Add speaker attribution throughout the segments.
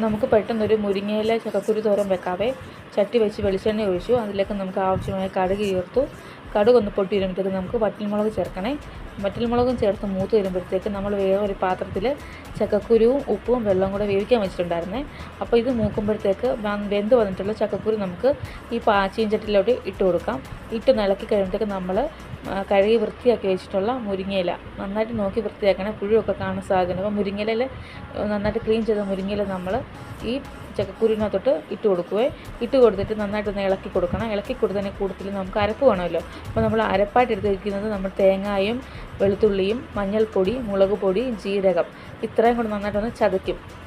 Speaker 1: നമുക്ക് പെട്ടെന്നൊരു മുരിങ്ങയില ചക്കക്കുരു തോരൻ വെക്കാവേ. ചട്ടി വെച്ച് വെളിച്ചെണ്ണ ഒഴിച്ചു. അതിലേക്ക് നമുക്ക് ആവശ്യമായ കടുക് ചേർത്തു. കടുക് ഒന്ന് പൊട്ടി വരുമ്പോഴത്തേക്ക് നമുക്ക് വറ്റൽമുളക് ചേർക്കണേ. വറ്റൽമുളകും ചേർത്ത് മൂത്ത് വരുമ്പോഴത്തേക്ക് നമ്മൾ വേറെ ഒരു പാത്രത്തിൽ ചക്കക്കുരുവും ഉപ്പും വെള്ളവും കൂടെ വേവിക്കാൻ വെച്ചിട്ടുണ്ടായിരുന്നേ. അപ്പോൾ ഇത് മൂക്കുമ്പോഴത്തേക്ക് വെന്ത് വന്നിട്ടുള്ള ചക്കക്കുരു നമുക്ക് ഈ ചീഞ്ചട്ടിയിലോട്ട് ഇട്ട് കൊടുക്കാം. ഇട്ട് ഇളക്കി കഴിയുമ്പോഴത്തേക്ക് നമ്മൾ കഴുകി വൃത്തിയാക്കി വെച്ചിട്ടുള്ള മുരിങ്ങയില നന്നായിട്ട് നോക്കി വൃത്തിയാക്കണേ. പുഴുവൊക്കെ കാണാൻ സാധ്യതയുണ്ട്. അപ്പോൾ മുരിങ്ങയില നന്നായിട്ട് ക്ലീൻ ചെയ്ത മുരിങ്ങയില നമ്മൾ ഈ ചക്കക്കുരുവിനകത്തോട്ട് ഇട്ട് കൊടുക്കുകയെ. ഇട്ട് കൊടുത്തിട്ട് നന്നായിട്ടൊന്ന് ഇളക്കി കൊടുക്കണം. ഇളക്കി കൊടുത്തതിന് കൂടുതൽ നമുക്ക് അരപ്പ് വേണമല്ലോ. അപ്പോൾ നമ്മൾ അരപ്പായിട്ട് എടുത്തിരിക്കുന്നത് നമ്മൾ തേങ്ങയും വെളുത്തുള്ളിയും മഞ്ഞൾപ്പൊടി, മുളക് പൊടി, ജീരകം ഇത്രയും കൂടെ നന്നായിട്ടൊന്ന്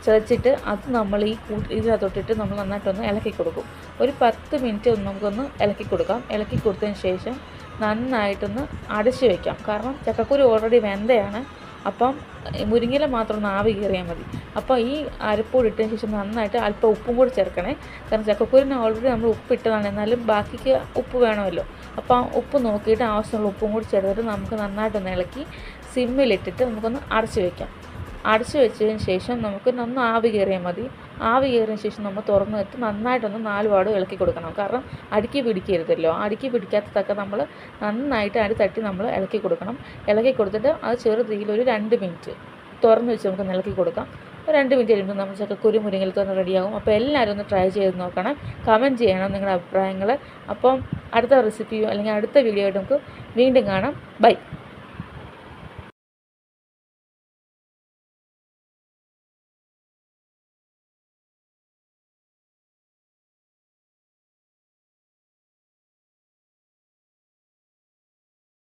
Speaker 1: ചതച്ചിട്ട് അത് നമ്മൾ ഈ ഇതിനകത്തോട്ടിട്ട് നമ്മൾ നന്നായിട്ടൊന്ന് ഇളക്കി കൊടുക്കും. ഒരു 10 മിനിറ്റ് നമുക്കൊന്ന് ഇളക്കി കൊടുക്കാം. ഇളക്കി കൊടുത്തതിന് ശേഷം നന്നായിട്ടൊന്ന് അടച്ച് വയ്ക്കാം. കാരണം ചക്കക്കുരു ഓൾറെഡി വെന്തയാണ്. അപ്പം മുരിങ്ങയില മാത്രം ഒന്ന് ആവി കയറിയാൽ മതി. അപ്പോൾ ഈ അരപ്പോട് ഇട്ടതിന് ശേഷം നന്നായിട്ട് അല്പം ഉപ്പും കൂടി ചേർക്കണേ. കാരണം ചക്കക്കുരുവിന് ഓൾറെഡി നമ്മൾ ഉപ്പിട്ടതാണ്, എന്നാലും ബാക്കിക്ക് ഉപ്പ് വേണമല്ലോ. അപ്പോൾ ആ ഉപ്പ് നോക്കിയിട്ട് ആവശ്യമുള്ള ഉപ്പും കൂടി ചേർത്തിട്ട് നമുക്ക് നന്നായിട്ടൊന്ന് ഇളക്കി സിമ്മിലിട്ടിട്ട് നമുക്കൊന്ന് അടച്ച് വയ്ക്കാം. അടച്ച് വെച്ചതിന് ശേഷം നമുക്ക് നന്ന ആവി കയറിയാൽ മതി. ആവി കയറിയതിന് ശേഷം നമ്മൾ തുറന്ന് വെച്ച് നന്നായിട്ടൊന്ന് 4 പാടും ഇളക്കി കൊടുക്കണം. കാരണം അടുക്കി പിടിക്കരുതല്ലോ. അടുക്കി പിടിക്കാത്തതൊക്കെ നമ്മൾ നന്നായിട്ട് അടി തട്ടി നമ്മൾ ഇളക്കി കൊടുക്കണം. ഇളക്കി കൊടുത്തിട്ട് അത് ചെറുതീയിൽ ഒരു 2 മിനിറ്റ് തുറന്ന് വെച്ച് നമുക്ക് ഇളക്കി കൊടുക്കാം. ഒരു 2 മിനിറ്റ് കഴിയുമ്പോൾ നമ്മൾ ചക്കക്കുരു മുരിങ്ങയില തോരൻ റെഡിയാകും. അപ്പോൾ എല്ലാവരും ഒന്ന് ട്രൈ ചെയ്ത് നോക്കണം. കമൻറ്റ് ചെയ്യണം നിങ്ങളുടെ അഭിപ്രായങ്ങൾ. അപ്പം അടുത്ത റെസിപ്പിയോ അല്ലെങ്കിൽ അടുത്ത വീഡിയോ ആയിട്ട് നമുക്ക് വീണ്ടും കാണാം. ബൈ.